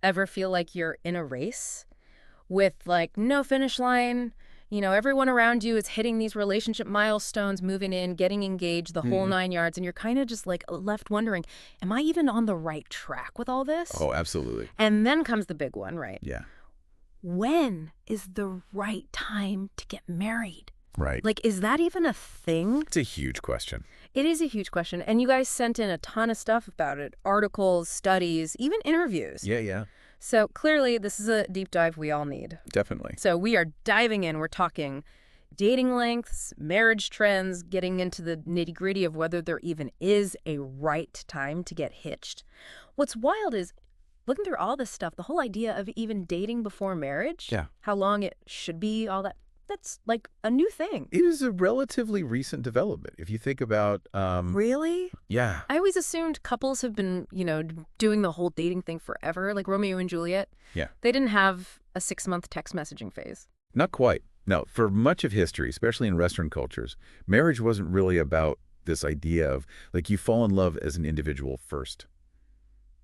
Ever feel like you're in a race with like no finish line? You know, everyone around you is hitting these relationship milestones, moving in, getting engaged, the whole Hmm. 9 yards, and you're kind of just like left wondering, am I even on the right track with all this? Oh, absolutely. And then comes the big one, right? Yeah. When is the right time to get married? Right. Like, is that even a thing? It's a huge question. It is a huge question. And you guys sent in a ton of stuff about it, articles, studies, even interviews. Yeah, So clearly, this is a deep dive we all need. definitely. So we are diving in. We're talking dating lengths, marriage trends, getting into the nitty-gritty of whether there even is a right time to get hitched. What's wild is looking through all this stuff, the whole idea of even dating before marriage, Yeah. how long it should be, all that, that's like a new thing. It is a relatively recent development. If you think about, Really? yeah, I always assumed couples have been, doing the whole dating thing forever, like Romeo and Juliet. yeah, They didn't have a 6-month text messaging phase. not quite. No, for much of history, especially in Western cultures, marriage wasn't really about this idea of, like, you fall in love as an individual first.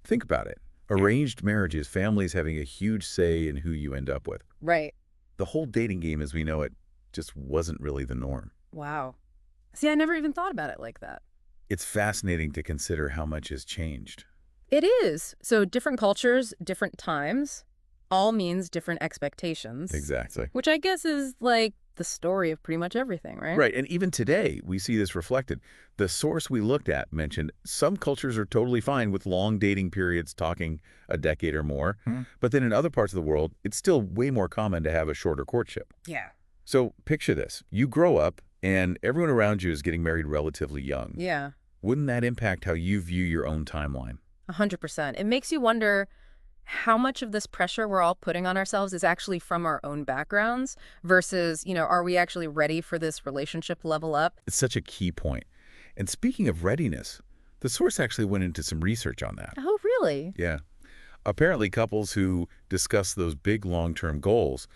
Think about it. Arranged marriages, families having a huge say in who you end up with. Right. The whole dating game as we know it just wasn't really the norm. Wow. See, I never even thought about it like that. It's fascinating to consider how much has changed. It is. So different cultures, different times, all means different expectations. Exactly. Which I guess is like the story of pretty much everything, right? Right, and even today, we see this reflected. The source we looked at mentioned some cultures are totally fine with long dating periods, talking a decade or more, but then in other parts of the world, it's still way more common to have a shorter courtship. Yeah. So picture this. You grow up, and everyone around you is getting married relatively young. Yeah. Wouldn't that impact how you view your own timeline? 100%. It makes you wonder how much of this pressure we're all putting on ourselves is actually from our own backgrounds versus, are we actually ready for this relationship level up? It's such a key point. And speaking of readiness, the source actually went into some research on that. Oh, really? Yeah. Apparently, couples who discuss those big long-term goals,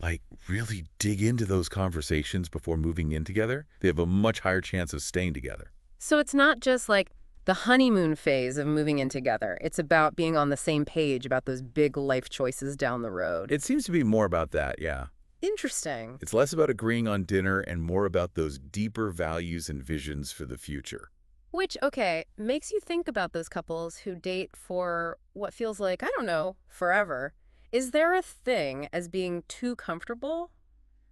like really dig into those conversations before moving in together, they have a much higher chance of staying together. So it's not just like the honeymoon phase of moving in together. It's about being on the same page about those big life choices down the road. It seems to be more about that, yeah. Interesting. It's less about agreeing on dinner and more about those deeper values and visions for the future. Which, okay, makes you think about those couples who date for what feels like, I don't know, forever. Is there a thing as being too comfortable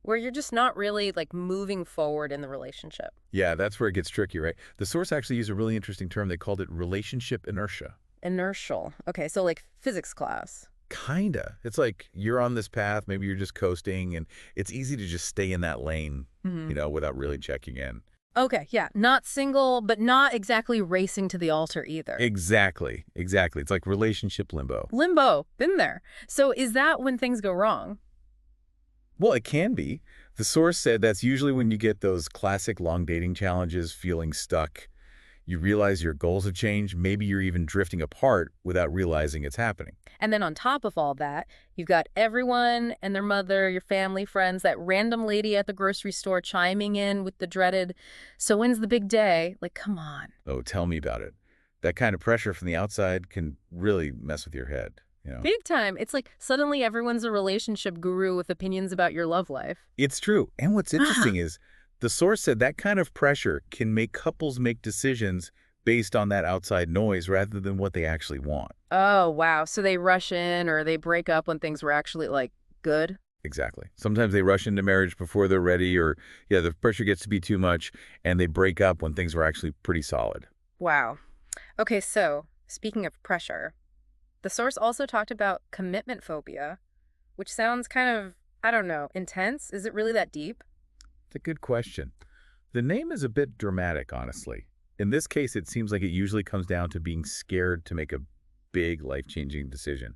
where you're just not really like moving forward in the relationship? Yeah, that's where it gets tricky, right? The source actually used a really interesting term. They called it relationship inertia. Inertial. Okay, so like physics class. Kinda. It's like you're on this path, maybe you're just coasting, and it's easy to just stay in that lane, without really checking in. Okay, yeah, not single, but not exactly racing to the altar either. Exactly. Exactly. It's like relationship limbo. Limbo, been there. So is that when things go wrong? Well, it can be. The source said that's usually when you get those classic long dating challenges, feeling stuck. You realize your goals have changed. Maybe you're even drifting apart without realizing it's happening. And then on top of all that, you've got everyone and their mother, your family, friends, that random lady at the grocery store chiming in with the dreaded, so when's the big day? Like, come on. Oh, tell me about it. That kind of pressure from the outside can really mess with your head. Big time. It's like suddenly everyone's a relationship guru with opinions about your love life. It's true. And what's interesting is the source said that kind of pressure can make couples make decisions based on that outside noise rather than what they actually want. Oh, wow. So they rush in or they break up when things were actually like good? Exactly. Sometimes they rush into marriage before they're ready or, yeah, the pressure gets to be too much and they break up when things were actually pretty solid. Wow. Okay, so speaking of pressure, the source also talked about commitment phobia, which sounds kind of, I don't know, intense. Is it really that deep? It's a good question. The name is a bit dramatic, honestly. In this case, it seems like it usually comes down to being scared to make a big life-changing decision.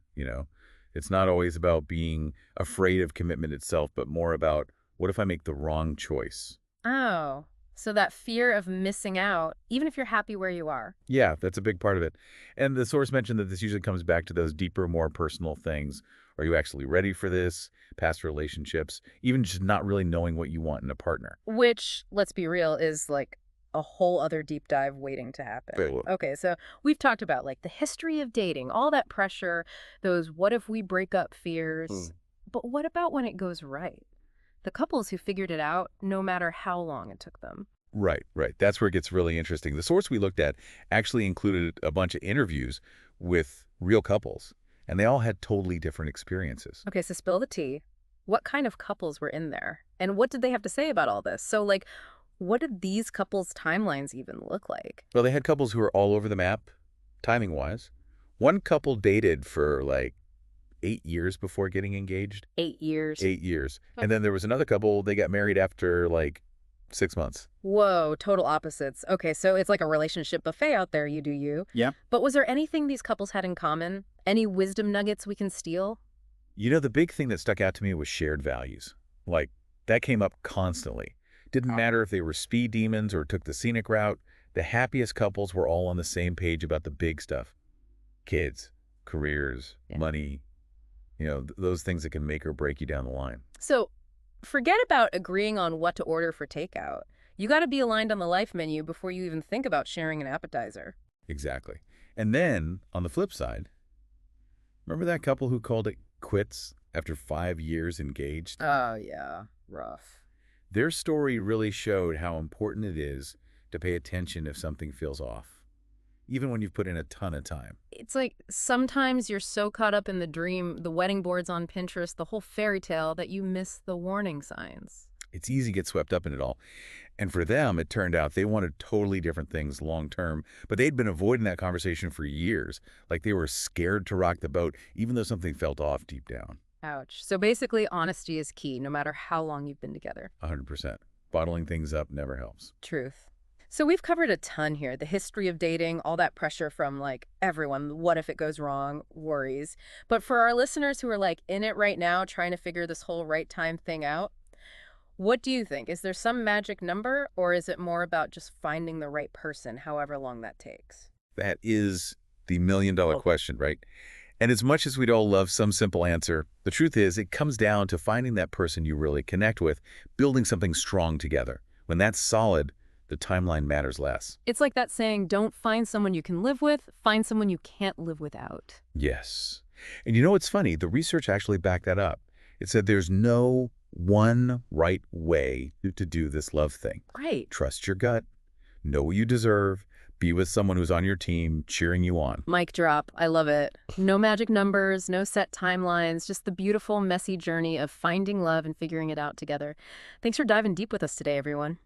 It's not always about being afraid of commitment itself, but more about what if I make the wrong choice? Oh, so that fear of missing out, even if you're happy where you are. Yeah, that's a big part of it. And the source mentioned that this usually comes back to those deeper, more personal things. Are you actually ready for this? Past relationships, even just not really knowing what you want in a partner. Which, let's be real, is like a whole other deep dive waiting to happen. Very well. Okay, so we've talked about like the history of dating, all that pressure, those what if we break up fears. But what about when it goes right? The couples who figured it out, no matter how long it took them. Right, right. That's where it gets really interesting. The source we looked at actually included a bunch of interviews with real couples, and they all had totally different experiences. Okay, so spill the tea. What kind of couples were in there? And what did they have to say about all this? So, like, what did these couples' timelines even look like? Well, they had couples who were all over the map, timing-wise. One couple dated for like 8 years before getting engaged. 8 years. 8 years. And then there was another couple, they got married after like 6 months. Whoa, total opposites. Okay, so it's like a relationship buffet out there, you do you. Yeah. But was there anything these couples had in common? Any wisdom nuggets we can steal? You know, the big thing that stuck out to me was shared values. Like, that came up constantly. Didn't matter if they were speed demons or took the scenic route. The happiest couples were all on the same page about the big stuff. Kids, careers, Yeah. money, those things that can make or break you down the line. So, forget about agreeing on what to order for takeout. You got to be aligned on the life menu before you even think about sharing an appetizer. Exactly. And then, on the flip side, remember that couple who called it quits after 5 years engaged? Oh, yeah. Rough. Their story really showed how important it is to pay attention if something feels off, even when you've put in a ton of time. It's like sometimes you're so caught up in the dream, the wedding boards on Pinterest, the whole fairy tale, that you miss the warning signs. It's easy to get swept up in it all. And for them, it turned out they wanted totally different things long term, but they'd been avoiding that conversation for years. Like they were scared to rock the boat, even though something felt off deep down. Ouch. So basically, honesty is key, no matter how long you've been together. 100%. Bottling things up never helps. Truth. So we've covered a ton here. The history of dating, all that pressure from like everyone, what if it goes wrong, worries. But for our listeners who are like in it right now, trying to figure this whole right time thing out, what do you think? Is there some magic number, or is it more about just finding the right person, however long that takes? That is the million-dollar question, right? And as much as we'd all love some simple answer, the truth is it comes down to finding that person you really connect with, building something strong together. When that's solid, the timeline matters less. It's like that saying, don't find someone you can live with, find someone you can't live without. Yes. And you know what's funny? The research actually backed that up. It said there's no one right way to do this love thing. Right. Trust your gut, know what you deserve, be with someone who's on your team, cheering you on. Mic drop. I love it. No magic numbers, no set timelines, just the beautiful, messy journey of finding love and figuring it out together. Thanks for diving deep with us today, everyone.